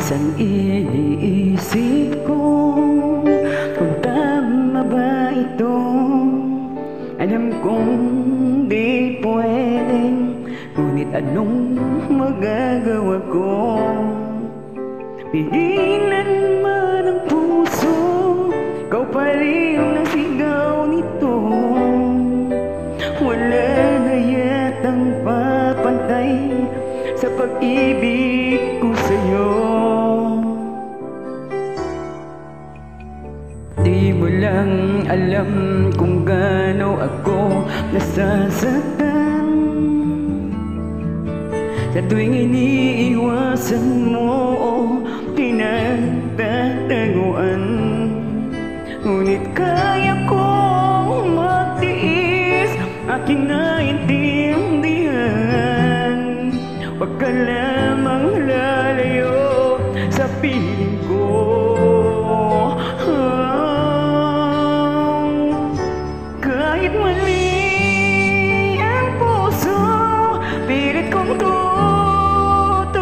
Minsan iniisip ko kung tama ba ito. Alam kong di pwedeng, ngunit anong magagawa ko? Pigilan man ang puso, ikaw pa rin ang nasigaw nito. Wala na yatang papantay sa pag-ibig ko sa'yo. Di mo lang alam kung gaano ako nasasaktan sa tuwing iniiwasan mo o tinatataguan. Ngunit kaya kong magtiis, aking naintindihan. Huwag ka lamang lalayo sa piling ko. Kahit mali ang puso, pilit kong tuturuan.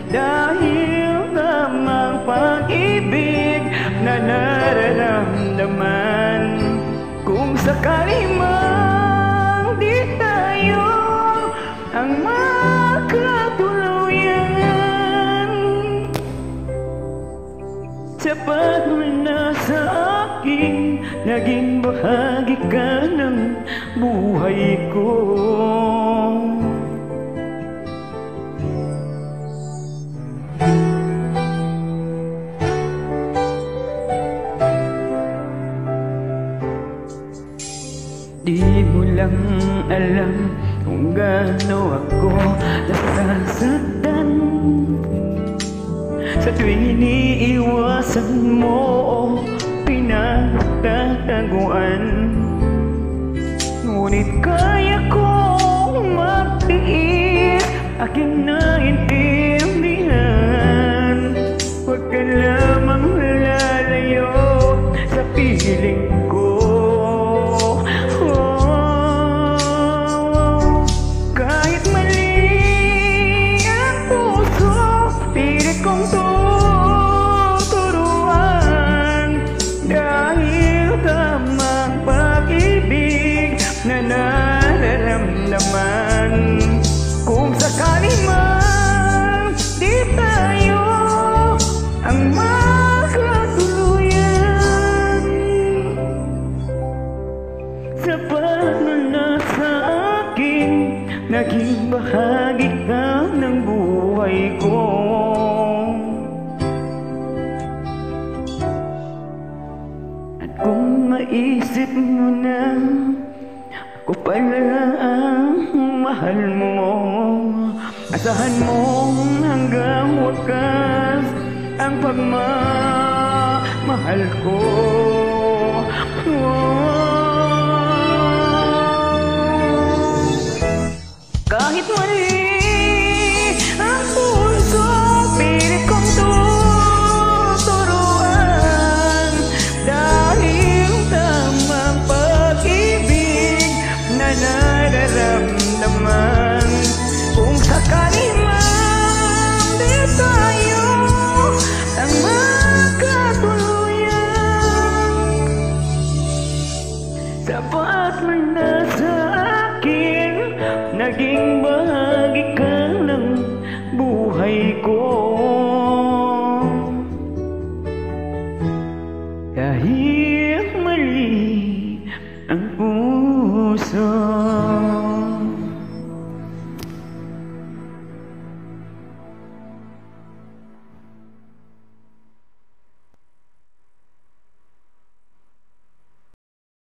Dahil tamang pag-ibig na nararamdaman. Kung sakali mang di tayo ang magkatuluyan, sapat mo na sa akin, naging bahagi ka ng buhay ko. Di mo lang alam kung gaano ako nasasaktan sa tuwing iniiwasan mo o pinagtataguan. Ngunit kaya kong magtiis, aking naintindihan. Huwag ka lamang lalayo sa piling ko. Kahit mali ang puso, pilit kong tuturuan. Dahil tamang pag-ibig na nararamdaman. Kung sakali man di tayo ang magkatuluyan, sapat mo na sa akin, naging bahagi ka ng buhay ko. At kung maisip mo na ako pala ang mahal mo, asahan mo hanggang wakas ang pagmamahal ko. Kahit mali ang puso, pilit kong tuturuan. Dahil tamang pag-ibig na nararamdaman. Kung sakali man di tayo ang magkatuluyan, sapat man na sa akin, naging bahagi ka ng buhay ko.